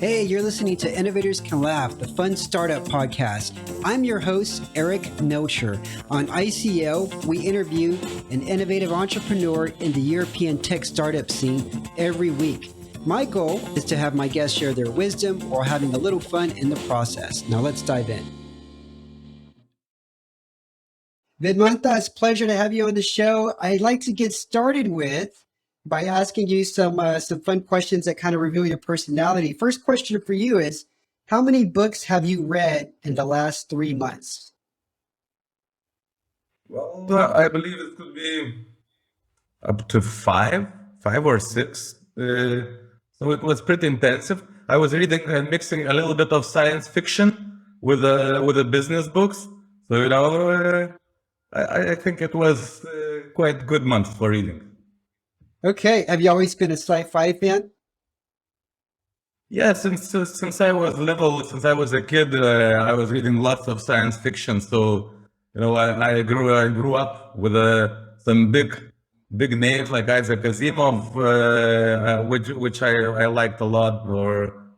Hey, you're listening to Innovators Can Laugh, the fun startup podcast. I'm your host, Eric Melcher. On ICO, we interview an innovative entrepreneur in the European tech startup scene every week. My goal is to have my guests share their wisdom while having a little fun in the process. Now let's dive in. Vidmantas, pleasure to have you on the show. I'd like to get started by asking you some fun questions that kind of reveal your personality. First question for you is, how many books have you read in the last 3 months? Well, I believe it could be up to five or six. So it was pretty intensive. I was reading and mixing a little bit of science fiction with the business books. So I think it was quite good month for reading. Okay. Have you always been a sci-fi fan? Yeah, since I was little, since I was a kid, I was reading lots of science fiction. So I grew up with some big names like Isaac Asimov, which I liked a lot,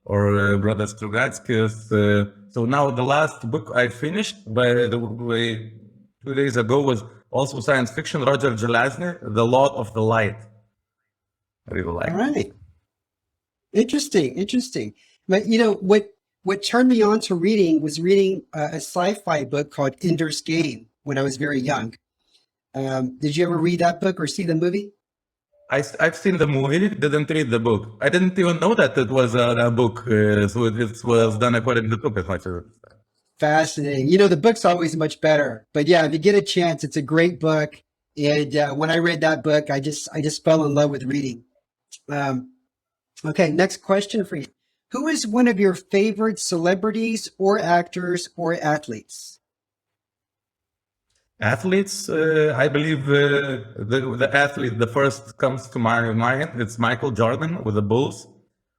or Brother Strugatskis. So now the last book I finished, by the way, 2 days ago, was also science fiction. Roger Zelazny, The Lord of the Light. I really like. All right. Interesting. But what turned me on to reading was reading a sci-fi book called Ender's Game when I was very young. Did you ever read that book or see the movie? I've seen the movie, didn't read the book. I didn't even know that it was a book. So it was done according to the book as much as it's. Fascinating. The book's always much better. But yeah, if you get a chance, it's a great book. And when I read that book, I just fell in love with reading. Okay, next question for you. Who is one of your favorite celebrities or actors or athletes? Athletes, I believe the athlete, the first comes to my mind, it's Michael Jordan with the Bulls.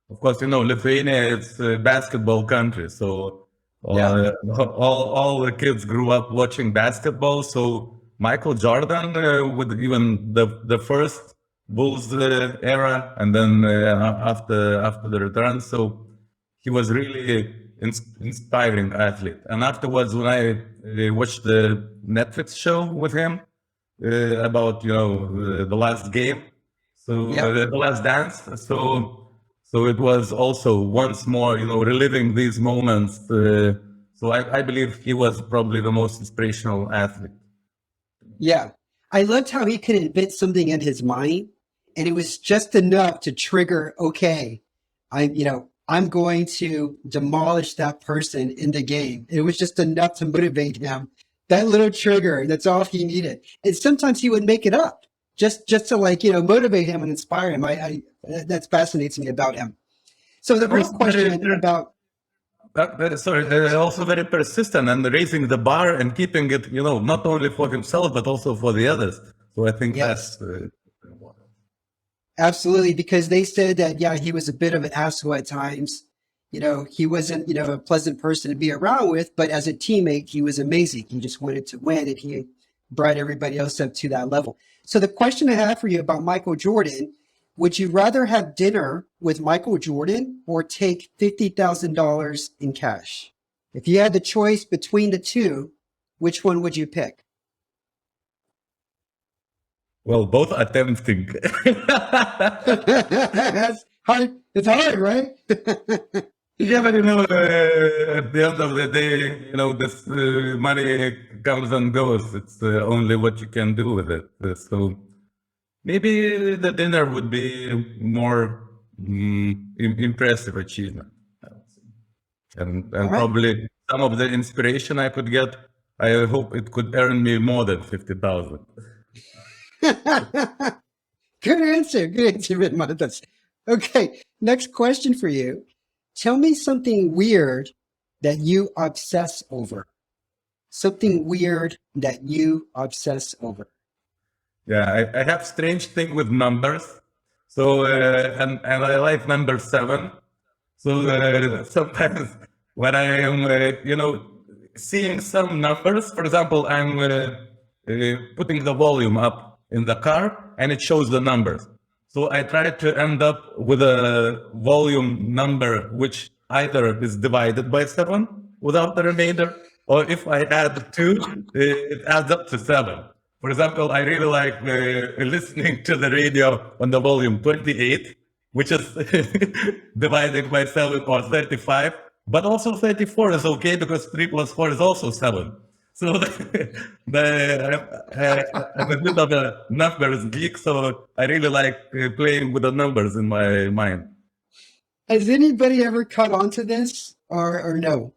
Of course, Lithuania, it's a basketball country. So all the kids grew up watching basketball. So Michael Jordan with even the first Bulls era, and then after the return. So he was really inspiring athlete. And afterwards, when I watched the Netflix show with him about the last game, so the last dance, so it was also once more reliving these moments. So I believe he was probably the most inspirational athlete. Yeah, I loved how he could invent something in his mind, and it was just enough to trigger. Okay, I'm going to demolish that person in the game. It was just enough to motivate him. That little trigger, that's all he needed. And sometimes he would make it up just to motivate him and inspire him. That fascinates me about him. So the first question about... Sorry, they're also very persistent and raising the bar and keeping it, not only for himself, but also for the others. So I think that's... Absolutely, because they said that, he was a bit of an asshole at times. He wasn't, a pleasant person to be around with, but as a teammate, he was amazing. He just wanted to win, and he brought everybody else up to that level. So the question I have for you about Michael Jordan, would you rather have dinner with Michael Jordan or take $50,000 in cash? If you had the choice between the two, which one would you pick? Well, both are tempting. That's hard. It's hard, right? Yeah, but at the end of the day, this money comes and goes. It's only what you can do with it. So maybe the dinner would be more impressive achievement. And probably some of the inspiration I could get, I hope it could earn me more than 50,000. Good answer, Vidmantas. Okay, next question for you. Tell me something weird that you obsess over. Something weird that you obsess over. Yeah, I have strange thing with numbers. So and I like number 7. So sometimes when I am seeing some numbers, for example, I'm putting the volume up in the car and it shows the numbers. So I try to end up with a volume number which either is divided by 7 without the remainder, or if I add 2, it adds up to 7. For example, I really like listening to the radio on the volume 28, which is divided by 7 or 35, but also 34 is okay because 3 plus 4 is also 7. So I'm a bit of a numbers geek, so I really like playing with the numbers in my mind. Has anybody ever caught on to this or no?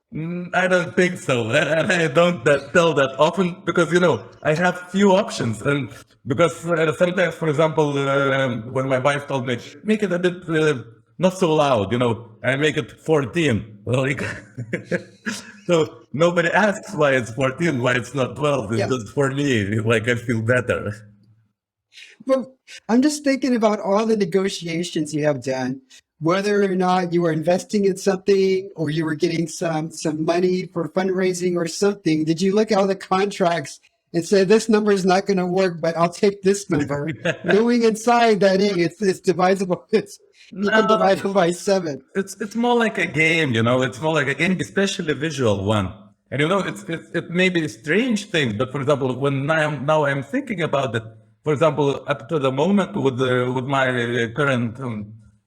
I don't think so. And I don't tell that often because, I have few options. And because sometimes, for example, when my wife told me, make it a bit not so loud, I make it 14. Like, so nobody asks why it's 14, why it's not 12. It's just for me, like I feel better. Well, I'm just thinking about all the negotiations you have done, whether or not you were investing in something or you were getting some money for fundraising or something. Did you look at all the contracts and say, this number is not going to work, but I'll take this number, knowing inside that it's divisible, you can divide them by 7. It's more like a game, it's more like a game, especially a visual one. And it may be a strange thing, but for example, when now I'm thinking about it, for example, up to the moment with my current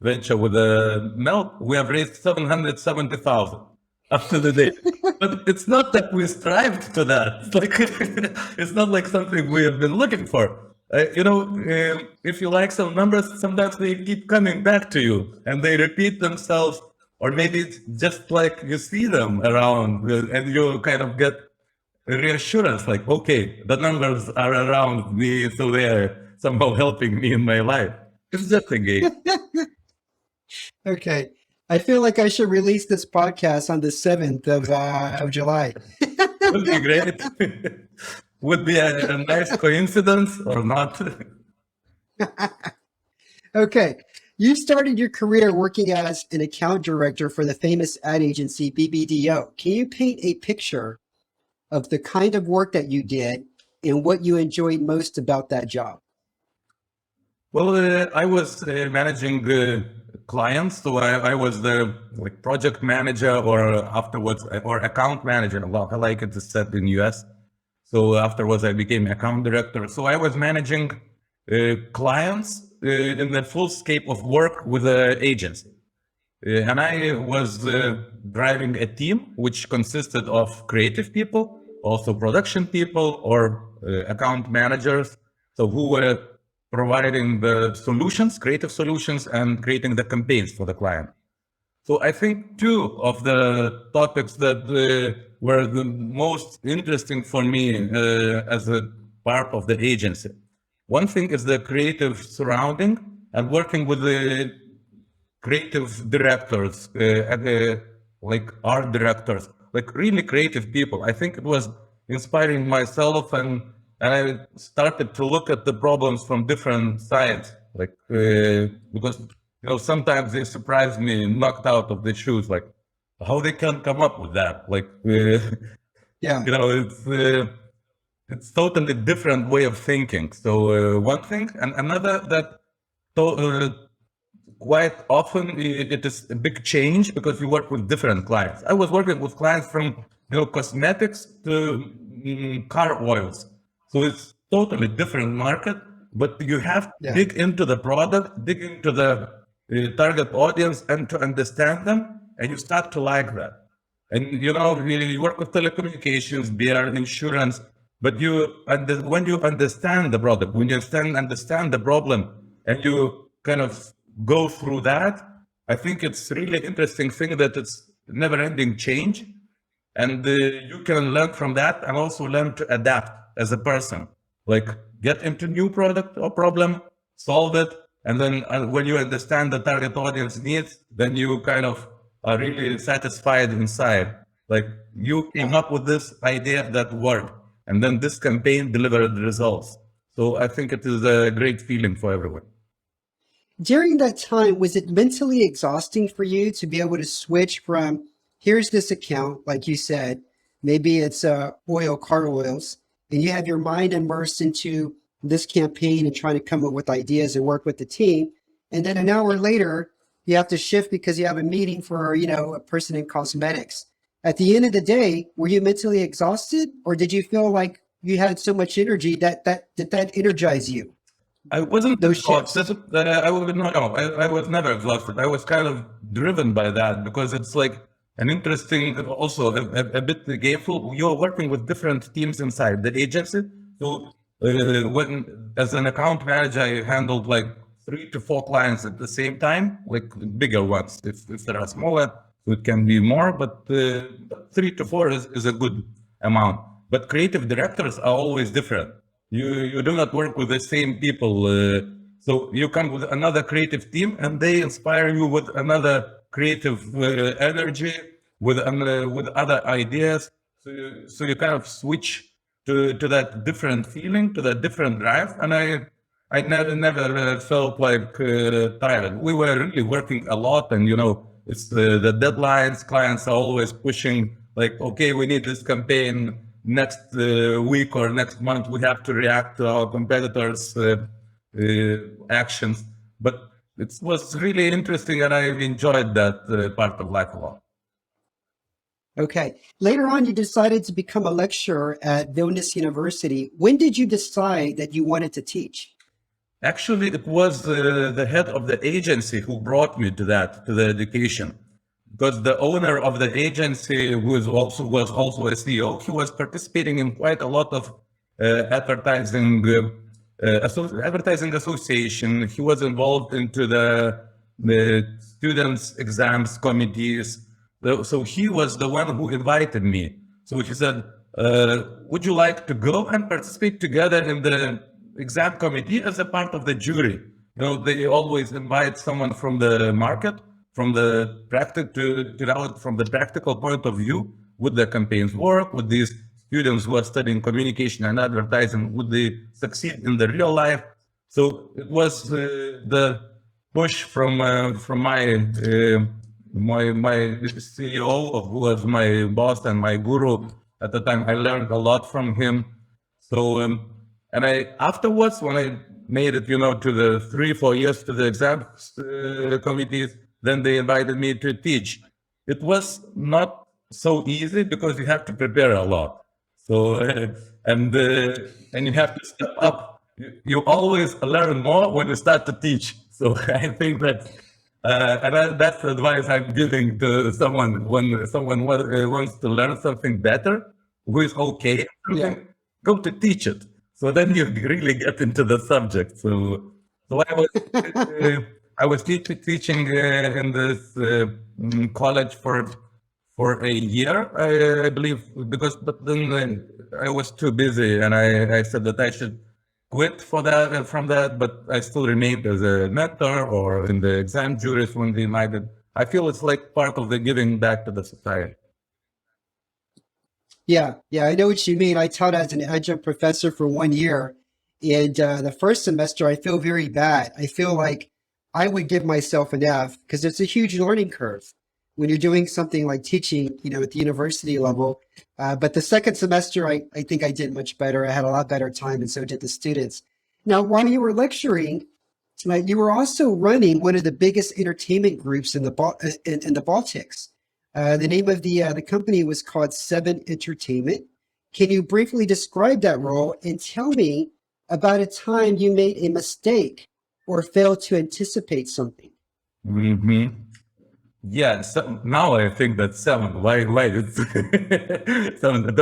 venture with the MELP, we have raised 770,000 up to the day. But it's not that we strived to that. It's like it's not like something we have been looking for. If you like some numbers, sometimes they keep coming back to you and they repeat themselves, or maybe it's just like you see them around and you kind of get reassurance, like, okay, the numbers are around me, so they're somehow helping me in my life. It's just a game. Okay. I feel like I should release this podcast on the 7th of July. Would be great. Would be a nice coincidence or not? Okay. You started your career working as an account director for the famous ad agency BBDO. Can you paint a picture of the kind of work that you did and what you enjoyed most about that job? Well, I was managing clients, so I was the project manager, or afterwards, or account manager. Well, I like it said in US. So afterwards, I became account director. So I was managing clients in the full scope of work with the agency. And I was driving a team which consisted of creative people, also production people, or account managers. So who were providing the solutions, creative solutions, and creating the campaigns for the client. So I think 2 of the topics that were the most interesting for me as a part of the agency. One thing is the creative surrounding and working with the creative directors, like art directors, like really creative people. I think it was inspiring myself, and I started to look at the problems from different sides, like because sometimes they surprise me, knocked out of the shoes, like how they can come up with that. Like it's totally different way of thinking. So one thing, and another that quite often it is a big change because you work with different clients. I was working with clients from cosmetics to car oils. So it's totally different market, but you have to dig into the product, dig into the target audience and to understand them, and you start to like that. And you work with telecommunications, beer, insurance, but when you understand the product, when you understand the problem, and you kind of go through that, I think it's really interesting thing that it's never-ending change, and you can learn from that and also learn to adapt as a person, like get into new product or problem, solve it, and then when you understand the target audience needs, then you kind of are really satisfied inside, like you came up with this idea that worked, and then this campaign delivered results. So I think it is a great feeling for everyone. During that time, was it mentally exhausting for you to be able to switch from, here's this account, like you said, maybe it's car oils, and you have your mind immersed into this campaign and trying to come up with ideas and work with the team. and then an hour later, you have to shift because you have a meeting for, a person in cosmetics. At the end of the day, were you mentally exhausted, or did you feel like you had so much energy that energize you? I wasn't Those shifts. exhausted. I was never exhausted. I was kind of driven by that because it's like an interesting, also a bit gameful. You're working with different teams inside the agency. So when, as an account manager, I handled like 3 to 4 clients at the same time, like bigger ones. If there are smaller, it can be more, but 3 to 4 is a good amount. But creative directors are always different. You do not work with the same people. So you come with another creative team and they inspire you with another creative energy, with other ideas. So you kind of switch to that different feeling, to that different drive. And I never felt like tired. We were really working a lot, and it's the deadlines. Clients are always pushing, like, okay, we need this campaign next week or next month. We have to react to our competitors' actions. But it was really interesting, and I enjoyed that part of life a lot. Okay. Later on, you decided to become a lecturer at Vilnius University. When did you decide that you wanted to teach? Actually, it was the head of the agency who brought me to the education, because the owner of the agency was also a CEO. He was participating in quite a lot of advertising association. He was involved into the students' exams committees. So he was the one who invited me. So he said, would you like to go and participate together in the exam committee as a part of the jury? They always invite someone from the market, from the practical point of view, would the campaigns work? Would these students who are studying communication and advertising, would they succeed in the real life? So it was the push from my CEO, who was my boss and my guru at the time. I learned a lot from him. So and afterwards, when I made it, to the 3-4 years to the exam committees, then they invited me to teach. It was not so easy because you have to prepare a lot. So and you have to step up. You always learn more when you start to teach. So I think that that's the advice I'm giving to someone when someone wants to learn something better, who is okay, go to teach it. So then you really get into the subject. So I was teaching in this college for a year, I believe, but then I was too busy, and I said that I should quit from that, but I still remained as a mentor or in the exam juries when they invited. I feel it's like part of the giving back to the society. Yeah, I know what you mean. I taught as an adjunct professor for 1 year, and the first semester I feel very bad. I feel like I would give myself an F because it's a huge learning curve when you're doing something like teaching, at the university level. But the second semester, I think I did much better. I had a lot better time, and so did the students. Now, while you were lecturing, you were also running one of the biggest entertainment groups in the Baltics. The name of the company was called 7 Entertainment. Can you briefly describe that role and tell me about a time you made a mistake or failed to anticipate something? Mm-hmm. Yeah, so now I think that 7. Why it's 7?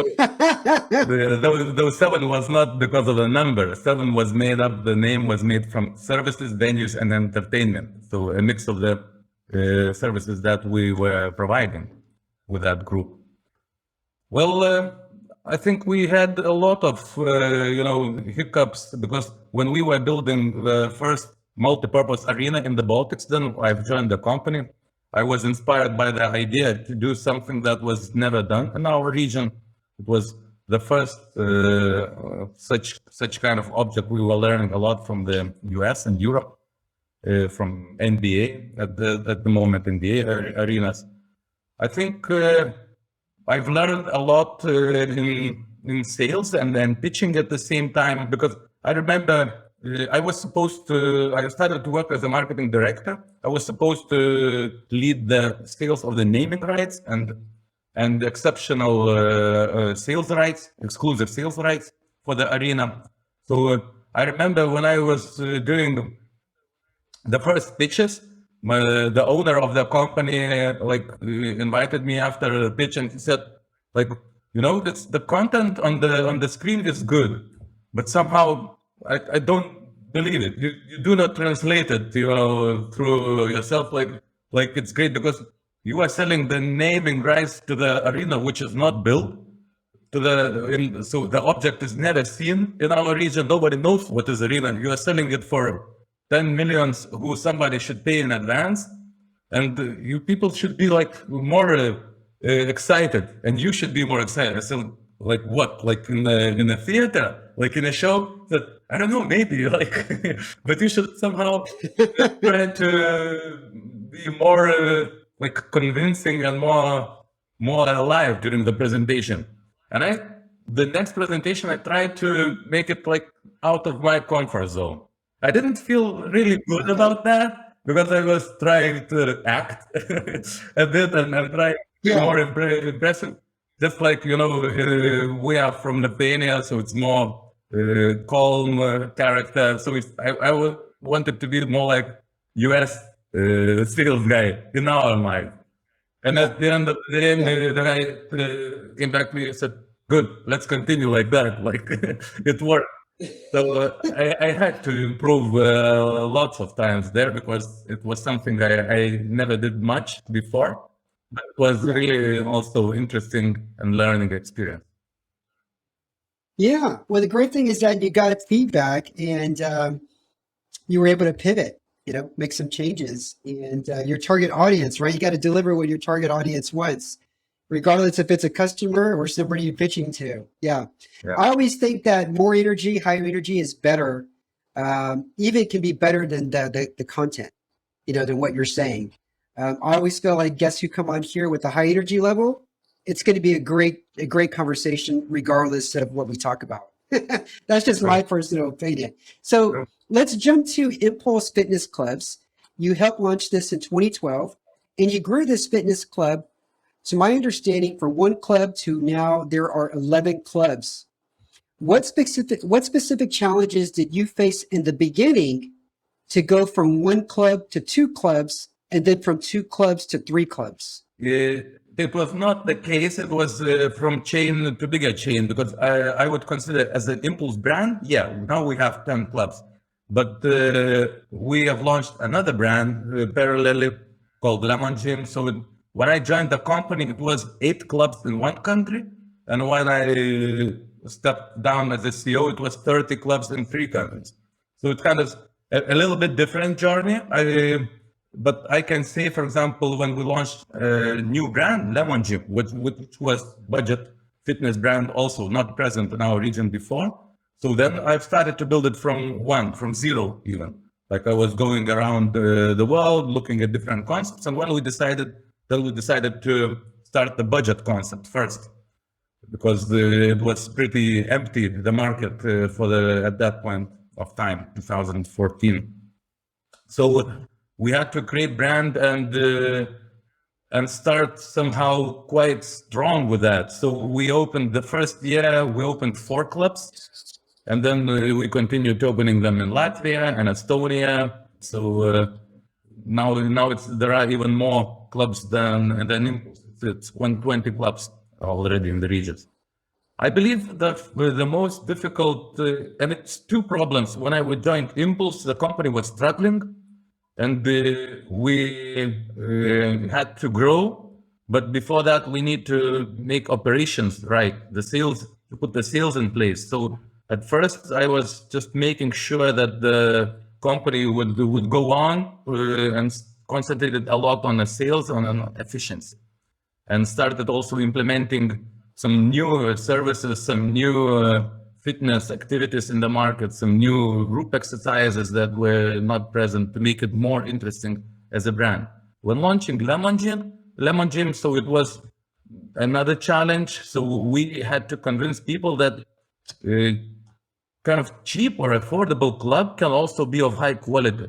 Those 7 was not because of the number. 7 was made up. The name was made from services, venues, and entertainment. So a mix of the services that we were providing with that group. Well, I think we had a lot of hiccups, because when we were building the first multi-purpose arena in the Baltics, then I've joined the company. I was inspired by the idea to do something that was never done in our region. It was the first such kind of object. We were learning a lot from the US and Europe, from NBA at the moment, NBA arenas. I think I've learned a lot in sales and then pitching at the same time, because I remember I was supposed to, I started to work as a marketing director. I was supposed to lead the sales of the naming rights and exceptional sales rights, exclusive sales rights for the arena. So I remember when I was doing the first pitches, the owner of the company invited me after a pitch, and he said, like, it's the content on the screen is good, but somehow I don't believe it. You do not translate it, through yourself. Like it's great because you are selling the naming rights to the arena, which is not built. So the object is never seen in our region. Nobody knows what is arena. You are selling it for 10 millions, who somebody should pay in advance, and you people should be like more excited, and you should be more excited. So like what? Like in a theater, like in a show? That I don't know, maybe like, but you should somehow try to be more like convincing and more alive during the presentation. And the next presentation, I tried to make it like out of my comfort zone. I didn't feel really good about that because I was trying to act a bit and try to be more impressive. Just like, we are from Lithuania, so it's more calm character. So I wanted to be more like US sales guy in our mind. And at the end of the day, the guy came back to me and said, good, let's continue like that. Like it worked. So I had to improve lots of times there because it was something I never did much before. But it was really also interesting and learning experience. Yeah. Well, the great thing is that you got feedback and you were able to pivot, make some changes, and your target audience, right? You got to deliver what your target audience wants, regardless if it's a customer or somebody you're pitching to. Yeah. I always think that more energy, higher energy is better. Even can be better than the content, than what you're saying. I always feel like guests who come on here with a high energy level, it's going to be a great conversation, regardless of what we talk about. That's just my personal opinion. So let's jump to Impulse Fitness Clubs. You helped launch this in 2012, and you grew this fitness club. So my understanding, from one club to now there are 11 clubs. What specific challenges did you face in the beginning to go from one club to two clubs, and then from two clubs to three clubs? It was not the case. It was from chain to bigger chain, because I would consider as an Impulse brand. Yeah, now we have 10 clubs, but we have launched another brand parallelly called Lemon Gym. So when I joined the company, it was 8 clubs in one country. And when I stepped down as a CEO, it was 30 clubs in 3 countries. So it's kind of a little bit different journey. But I can say, for example, when we launched a new brand, Lemon Gym, which was budget fitness brand, also not present in our region before. So then I've started to build it from zero even. Like I was going around the world, looking at different concepts. And when we decided to start the budget concept first, because it was pretty empty, the market at that point of time, 2014. So we had to create brand and start somehow quite strong with that. So we opened the first year, we opened 4 clubs, and then we continued opening them in Latvia and Estonia. So now there are even more clubs than Impulse. It's 120 clubs already in the regions. I believe that the most difficult, and it's 2 problems. When I joined Impulse, the company was struggling. And we had to grow, but before that, we need to make operations right, to put the sales in place. So at first, I was just making sure that the company would go on and concentrated a lot on the sales, on efficiency, and started also implementing some new services, some new fitness activities in the market, some new group exercises that were not present to make it more interesting as a brand. When launching Lemon Gym, so it was another challenge. So we had to convince people that kind of cheap or affordable club can also be of high quality.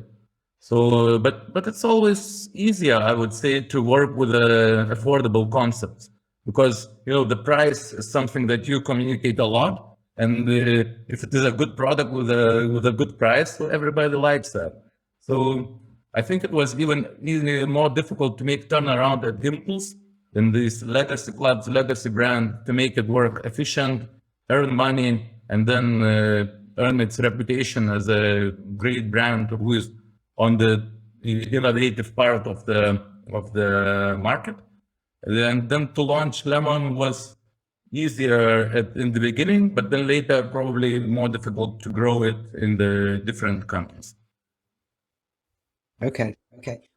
So, but it's always easier, I would say, to work with affordable concepts, because the price is something that you communicate a lot, and if it is a good product with a good price, so everybody likes that. So I think it was even more difficult to make turnaround at Impulse in these legacy clubs, legacy brand, to make it work efficient, earn money, and then earn its reputation as a great brand who is on the innovative part of the market. And then to launch Lemon was easier in the beginning, but then later probably more difficult to grow it in the different countries. Okay.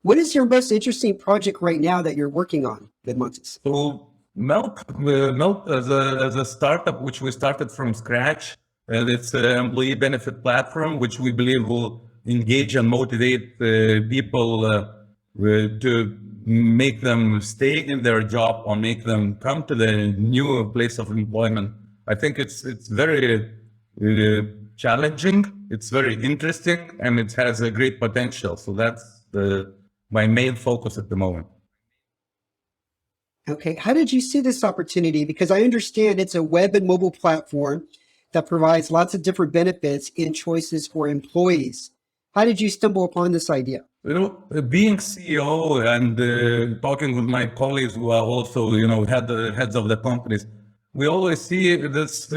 What is your most interesting project right now that you're working on, Vidmantas? So MELP as a startup, which we started from scratch, and it's an employee benefit platform, which we believe will engage and motivate people to make them stay in their job or make them come to the new place of employment. I think it's very challenging, it's very interesting, and it has a great potential. So that's my main focus at the moment. Okay. How did you see this opportunity? Because I understand it's a web and mobile platform that provides lots of different benefits and choices for employees. How did you stumble upon this idea? Being CEO and talking with my colleagues who are also, heads of the companies, we always see this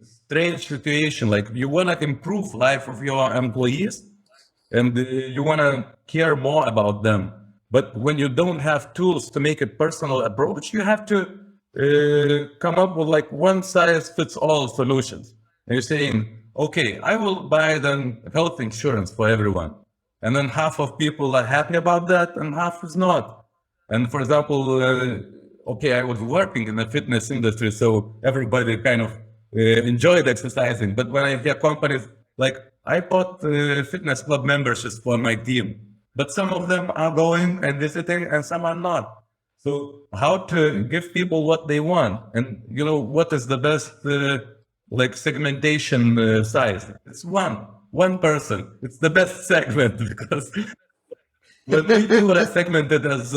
strange situation. Like, you want to improve life of your employees, and you want to care more about them. But when you don't have tools to make a personal approach, you have to come up with like one size fits all solutions. And you're saying, okay, I will buy then health insurance for everyone. And then half of people are happy about that and half is not. And for example, okay, I was working in the fitness industry, so everybody kind of enjoyed exercising. But when I hear companies like, I bought fitness club memberships for my team, but some of them are going and visiting and some are not. So how to give people what they want, and what is the best segmentation size? It's one person. It's the best segment, because when people are segmented as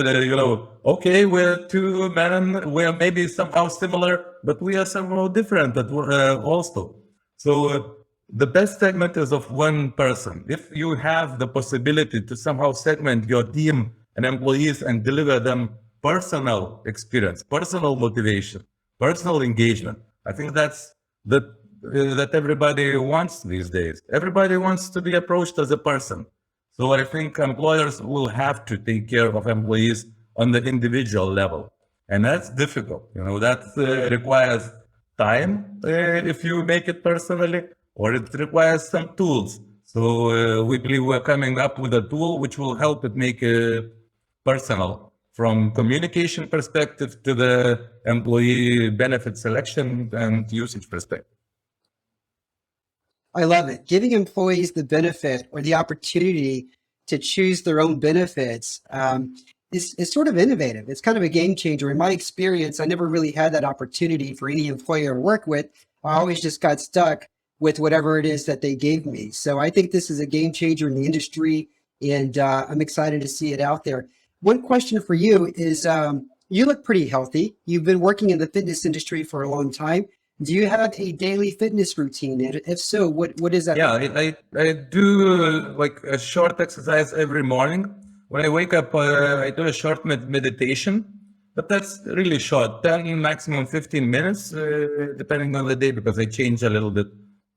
okay, we're two men, we're maybe somehow similar, but we are somehow different also. So the best segment is of one person. If you have the possibility to somehow segment your team and employees and deliver them personal experience, personal motivation, personal engagement, I think that's that everybody wants these days. Everybody wants to be approached as a person. So I think employers will have to take care of employees on the individual level. And that's difficult. That requires time if you make it personally, or it requires some tools. So we believe we're coming up with a tool which will help it make it personal, from communication perspective to the employee benefit selection and usage perspective. I love it. Giving employees the benefit or the opportunity to choose their own benefits is sort of innovative. It's kind of a game changer. In my experience, I never really had that opportunity for any employer to work with. I always just got stuck with whatever it is that they gave me. So I think this is a game changer in the industry, and I'm excited to see it out there. One question for you is, you look pretty healthy. You've been working in the fitness industry for a long time. Do you have a daily fitness routine? And if so, what is that? Yeah, I do like a short exercise every morning. When I wake up, I do a short meditation, but that's really short, 10, maximum 15 minutes, depending on the day, because I change a little bit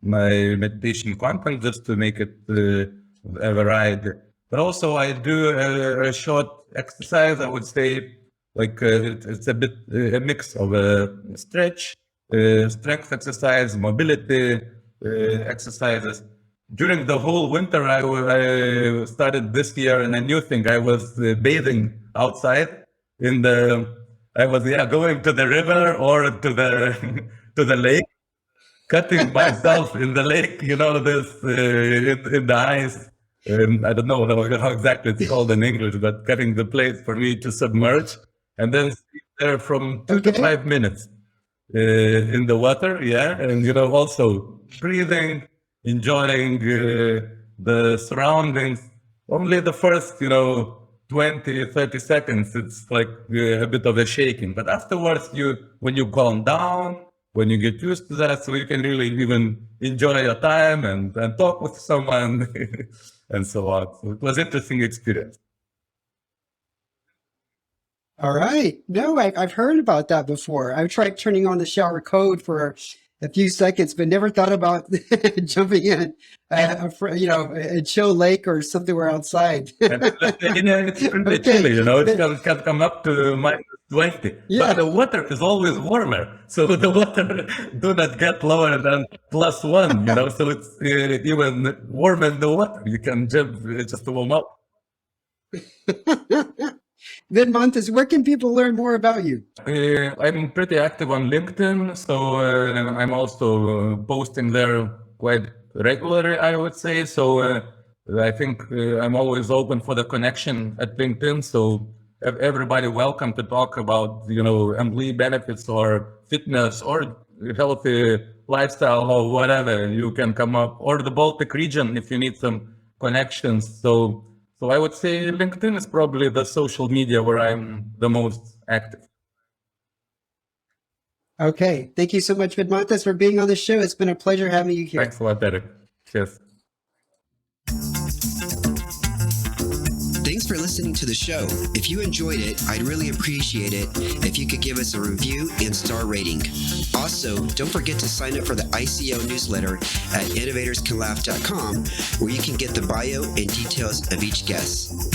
my meditation content just to make it a variety. But also I do a short exercise, I would say, like it's a bit a mix of a stretch, strength exercise, mobility exercises. During the whole winter, I started this year in a new thing. I was bathing outside I was going to the river or to the to the lake, cutting myself in the lake. This in the ice. I don't know how exactly it's called in English, but cutting the place for me to submerge and then stay there from 2 to 5 minutes in the water. Yeah, and also breathing, enjoying the surroundings. Only the first, 20, 30 seconds, it's like a bit of a shaking. But afterwards, when you calm down, when you get used to that, so you can really even enjoy your time and talk with someone and so on. So it was an interesting experience. All right. No, I've heard about that before. I've tried turning on the shower code for a few seconds, but never thought about jumping in, a chill lake or somewhere outside. It's pretty chilly, it can come up to -20. Yeah. But the water is always warmer. So the water do not get lower than +1, so it's even warmer in the water. You can jump just to warm up. Vidmantas, where can people learn more about you? I'm pretty active on LinkedIn, so I'm also posting there quite regularly, I would say. So I think I'm always open for the connection at LinkedIn. So everybody welcome to talk about, employee benefits or fitness or healthy lifestyle or whatever. You can come up, or the Baltic region if you need some connections. So I would say LinkedIn is probably the social media where I'm the most active. Okay. Thank you so much, Vidmantas, for being on the show. It's been a pleasure having you here. Thanks a lot, Derek. Cheers. Thanks for listening to the show. If you enjoyed it, I'd really appreciate it if you could give us a review and star rating. Also, don't forget to sign up for the ICO newsletter at innovatorscanlaugh.com, where you can get the bio and details of each guest.